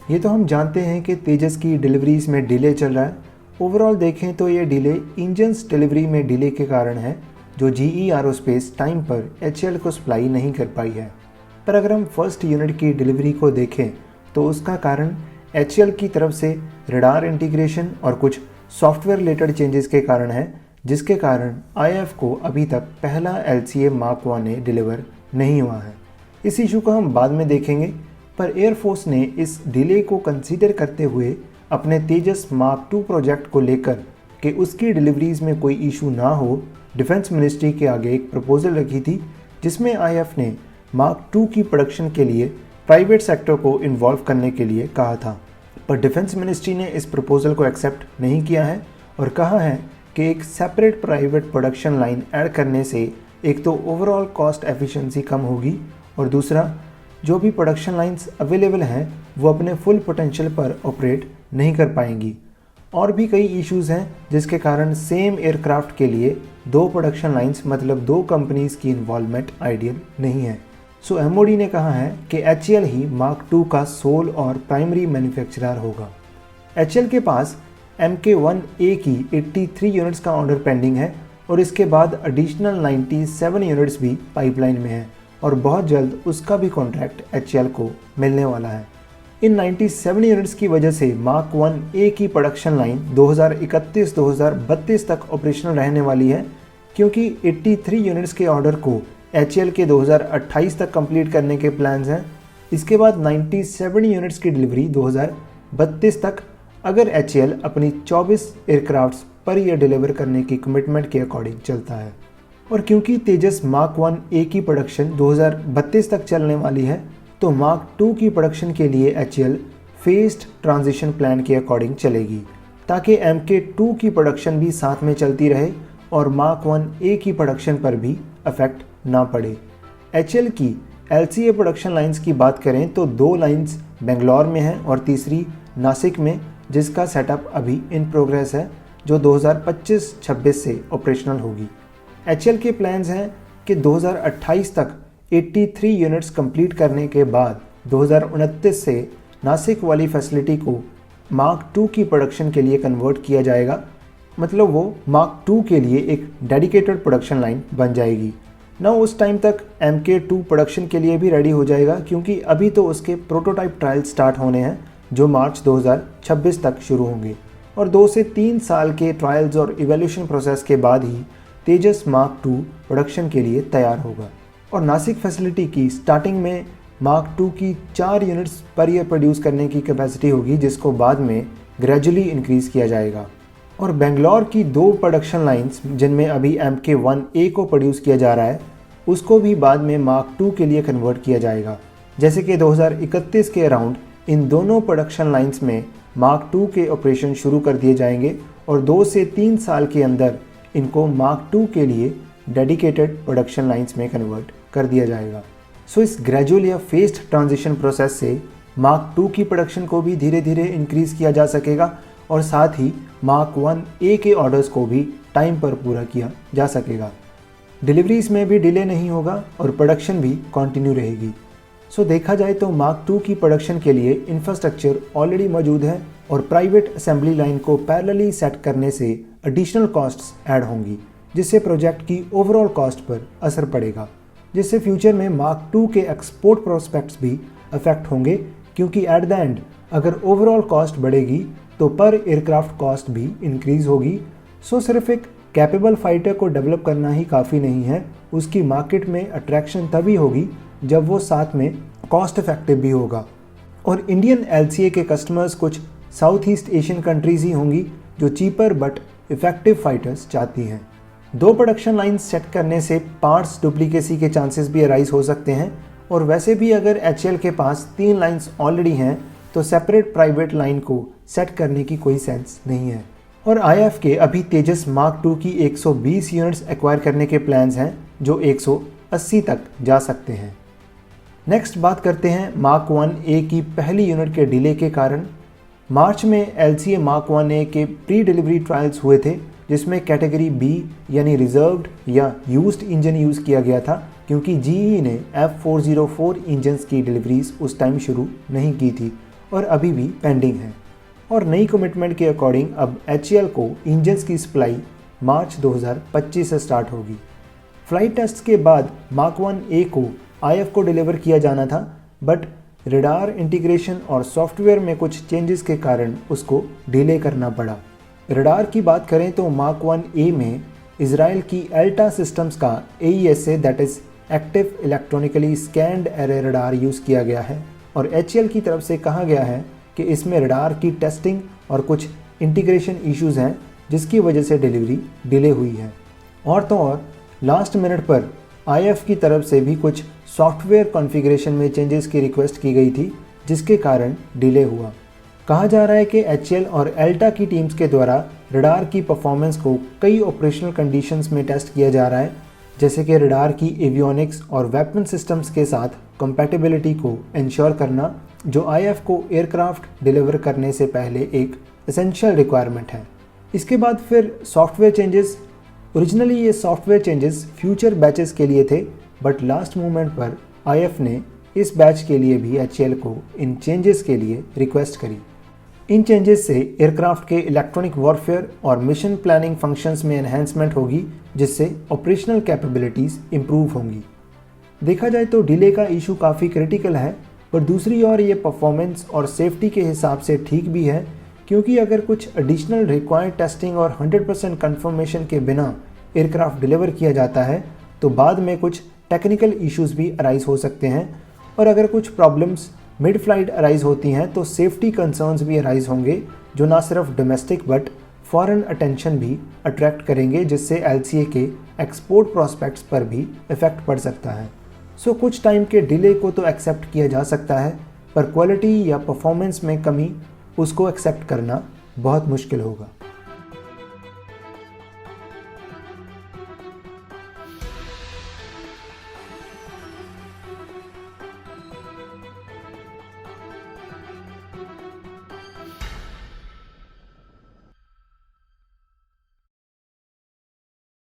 ये तो हम जानते हैं कि तेजस की डिलीवरीज में डिले चल रहा है। ओवरऑल देखें तो ये डिले इंजन्स डिलीवरी में डिले के कारण है, जो GE एरोस्पेस टाइम पर HAL को सप्लाई नहीं कर पाई है। पर अगर हम फर्स्ट यूनिट की डिलीवरी को देखें तो उसका कारण HAL की तरफ से रडार इंटीग्रेशन और कुछ सॉफ्टवेयर रिलेटेड चेंजेस के कारण है, जिसके कारण IAF को अभी तक पहला LCA Mark 1A डिलीवर नहीं हुआ है। इस इशू को हम बाद में देखेंगे, पर एयरफोर्स ने इस डिले को कंसीडर करते हुए अपने तेजस Mark 2 प्रोजेक्ट को लेकर कि उसकी डिलीवरीज में कोई इशू ना हो, डिफेंस मिनिस्ट्री के आगे एक प्रपोजल रखी थी, जिसमें IAF ने Mark 2 की प्रोडक्शन के लिए प्राइवेट सेक्टर को इन्वॉल्व करने के लिए कहा था। पर डिफेंस मिनिस्ट्री ने इस प्रपोजल को एक्सेप्ट नहीं किया है और कहा है कि एक separate private production line add करने से एक तो ओवरऑल कॉस्ट एफिशिएंसी कम होगी और दूसरा जो भी प्रोडक्शन लाइंस अवेलेबल हैं वो अपने फुल पोटेंशियल पर ऑपरेट नहीं कर पाएंगी। और भी कई इश्यूज़ हैं जिसके कारण सेम एयरक्राफ्ट के लिए दो प्रोडक्शन लाइंस मतलब दो कंपनीज़ की इन्वॉल्वमेंट आइडियल नहीं है। सो MOD ने कहा है कि HAL ही Mark 2 का सोल और प्राइमरी मैन्युफैक्चरर होगा। HAL के पास Mk1A की 83 यूनिट्स का ऑर्डर पेंडिंग है और इसके बाद एडिशनल 97 यूनिट्स भी पाइपलाइन में है और बहुत जल्द उसका भी कॉन्ट्रैक्ट HAL को मिलने वाला है। इन 97 यूनिट्स की वजह से Mark 1A की प्रोडक्शन लाइन 2031-2032 तक ऑपरेशनल रहने वाली है, क्योंकि 83 यूनिट्स के ऑर्डर को HAL के 2028 तक कंप्लीट करने के प्लान्स हैं। इसके बाद 97 यूनिट्स की डिलीवरी 2032 तक, अगर HAL अपनी 24 एयरक्राफ्ट्स पर ईयर डिलीवर करने की कमिटमेंट के अकॉर्डिंग चलता है। और क्योंकि तेजस Mark 1A की प्रोडक्शन 2032 तक चलने वाली है, तो Mark 2 की प्रोडक्शन के लिए HAL फेस्ड ट्रांजिशन प्लान के अकॉर्डिंग चलेगी, ताकि Mk2 की प्रोडक्शन भी साथ में चलती रहे और Mark 1A की प्रोडक्शन पर भी इफेक्ट ना पड़े। HAL की LCA प्रोडक्शन लाइंस की बात करें तो दो लाइंस बेंगलोर में है और तीसरी नासिक में, जिसका सेटअप अभी इन प्रोग्रेस है, जो 2025-26 से ऑपरेशनल होगी। HAL के प्लान्स हैं कि 2028 तक 83 यूनिट्स कंप्लीट करने के बाद 2029 से नासिक वाली फैसिलिटी को Mark 2 की प्रोडक्शन के लिए कन्वर्ट किया जाएगा, मतलब वो Mark 2 के लिए एक डेडिकेटेड प्रोडक्शन लाइन बन जाएगी ना। उस टाइम तक Mk2 प्रोडक्शन के लिए भी रेडी हो जाएगा, क्योंकि अभी तो उसके प्रोटोटाइप ट्रायल स्टार्ट होने हैं जो मार्च 2026 तक शुरू होंगे और 2 से 3 साल के ट्रायल्स और इवैल्यूएशन प्रोसेस के बाद ही तेजस Mark 2 प्रोडक्शन के लिए तैयार होगा। और नासिक फैसिलिटी की स्टार्टिंग में Mark 2 की 4 यूनिट्स पर ईयर प्रोड्यूस करने की कैपेसिटी होगी, जिसको बाद में ग्रेजुअली इंक्रीज़ किया जाएगा। और बेंगलोर की 2 प्रोडक्शन लाइंस जिनमें अभी Mk1A को प्रोड्यूस किया जा रहा है, उसको भी बाद में Mark 2 के लिए कन्वर्ट किया जाएगा। जैसे कि 2031 के अराउंड इन दोनों प्रोडक्शन लाइंस में Mark 2 के ऑपरेशन शुरू कर दिए जाएंगे और 2 से 3 साल के अंदर इनको Mark 2 के लिए डेडिकेटेड प्रोडक्शन लाइंस में कन्वर्ट कर दिया जाएगा। सो इस ग्रेजुअल या फेस्ड ट्रांजिशन प्रोसेस से Mark 2 की प्रोडक्शन को भी धीरे धीरे इंक्रीज़ किया जा सकेगा और साथ ही Mark 1A के ऑर्डर्स को भी टाइम पर पूरा किया जा सकेगा। डिलीवरीज में भी डिले नहीं होगा और प्रोडक्शन भी कंटिन्यू रहेगी। सो देखा जाए तो Mark 2 की प्रोडक्शन के लिए इंफ्रास्ट्रक्चर ऑलरेडी मौजूद है और प्राइवेट असेंबली लाइन को पैरेलली सेट करने से एडिशनल कॉस्ट्स ऐड होंगी, जिससे प्रोजेक्ट की ओवरऑल कॉस्ट पर असर पड़ेगा, जिससे फ्यूचर में Mark 2 के एक्सपोर्ट प्रोस्पेक्ट्स भी अफेक्ट होंगे, क्योंकि एट द एंड अगर ओवरऑल कॉस्ट बढ़ेगी तो पर एयरक्राफ्ट कॉस्ट भी इंक्रीज़ होगी। सो सिर्फ एक कैपेबल फाइटर को डेवलप करना ही काफ़ी नहीं है, उसकी मार्केट में अट्रैक्शन तभी होगी जब वो साथ में कॉस्ट इफेक्टिव भी होगा। और इंडियन LCA के कस्टमर्स कुछ साउथ ईस्ट एशियन कंट्रीज़ ही होंगी जो चीपर बट इफ़ेक्टिव फाइटर्स चाहती हैं। 2 प्रोडक्शन लाइंस सेट करने से पार्ट्स डुप्लीकेसी के चांसेस भी अराइज हो सकते हैं और वैसे भी अगर HAL के पास 3 लाइंस ऑलरेडी हैं तो सेपरेट प्राइवेट लाइन को सेट करने की कोई सेंस नहीं है। और IAF के अभी तेजस Mark 2 की 120 यूनिट्स एक्वायर करने के प्लान्स हैं जो 180 तक जा सकते हैं। नेक्स्ट बात करते हैं Mark 1A की पहली यूनिट के डिले के कारण। मार्च में LCA Mark 1A के प्री डिलीवरी ट्रायल्स हुए थे, जिसमें कैटेगरी B यानी रिजर्व्ड या यूज्ड इंजन यूज़ किया गया था, क्योंकि GE ने F404 इंजन्स की डिलीवरीज उस टाइम शुरू नहीं की थी और अभी भी पेंडिंग है। और नई कमिटमेंट के अकॉर्डिंग अब HAL को इंजन्स की सप्लाई मार्च 2025 से स्टार्ट होगी। फ्लाइट टेस्ट के बाद मार्क 1A को IF को डिलीवर किया जाना था, बट रडार इंटीग्रेशन और सॉफ्टवेयर में कुछ चेंजेस के कारण उसको डिले करना पड़ा। रडार की बात करें तो मार्क 1A में इजराइल की एल्टा सिस्टम्स का AESA that is active electronically scanned array radar use किया गया है और HAL की तरफ से कहा गया है कि इसमें रडार की टेस्टिंग और कुछ इंटीग्रेशन इश्यूज़ हैं जिसकी वजह से डिलीवरी डिले हुई है। और तो और लास्ट मिनट पर IF की तरफ से भी कुछ सॉफ्टवेयर कॉन्फ़िगरेशन में चेंजेस की रिक्वेस्ट की गई थी जिसके कारण डिले हुआ। कहा जा रहा है कि HAL और एल्टा की टीम्स के द्वारा रडार की परफॉर्मेंस को कई ऑपरेशनल कंडीशंस में टेस्ट किया जा रहा है, जैसे कि रडार की एवियोनिक्स और वेपन सिस्टम्स के साथ कंपैटिबिलिटी को इंश्योर करना, जो IF को एयरक्राफ्ट डिलीवर करने से पहले एक एसेंशियल रिक्वायरमेंट है। इसके बाद फिर सॉफ्टवेयर चेंजेस। ओरिजिनली ये सॉफ्टवेयर चेंजेस फ्यूचर बैचेस के लिए थे, बट लास्ट मोमेंट पर IF ने इस बैच के लिए भी HAL को इन चेंजेस के लिए रिक्वेस्ट करी। इन चेंजेस से एयरक्राफ्ट के इलेक्ट्रॉनिक वॉरफेयर और मिशन प्लानिंग फंक्शंस में एनहेंसमेंट होगी, जिससे ऑपरेशनल कैपेबिलिटीज़ इंप्रूव होंगी। देखा जाए तो डिले का इशू काफ़ी क्रिटिकल है, पर दूसरी ओर ये परफॉर्मेंस और सेफ्टी के हिसाब से ठीक भी है, क्योंकि अगर कुछ एडिशनल रिक्वायर्ड टेस्टिंग और 100% कंफर्मेशन के बिना एयरक्राफ्ट डिलीवर किया जाता है तो बाद में कुछ टेक्निकल इश्यूज भी अराइज हो सकते हैं, और अगर कुछ प्रॉब्लम्स मिड फ्लाइट अराइज होती हैं तो सेफ्टी कंसर्न्स भी अराइज होंगे, जो ना सिर्फ डोमेस्टिक बट फॉरेन अटेंशन भी अट्रैक्ट करेंगे, जिससे LCA के एक्सपोर्ट प्रॉस्पेक्ट्स पर भी इफेक्ट पड़ सकता है। सो कुछ टाइम के डिले को तो एक्सेप्ट किया जा सकता है, पर क्वालिटी या परफॉर्मेंस में कमी उसको एक्सेप्ट करना बहुत मुश्किल होगा।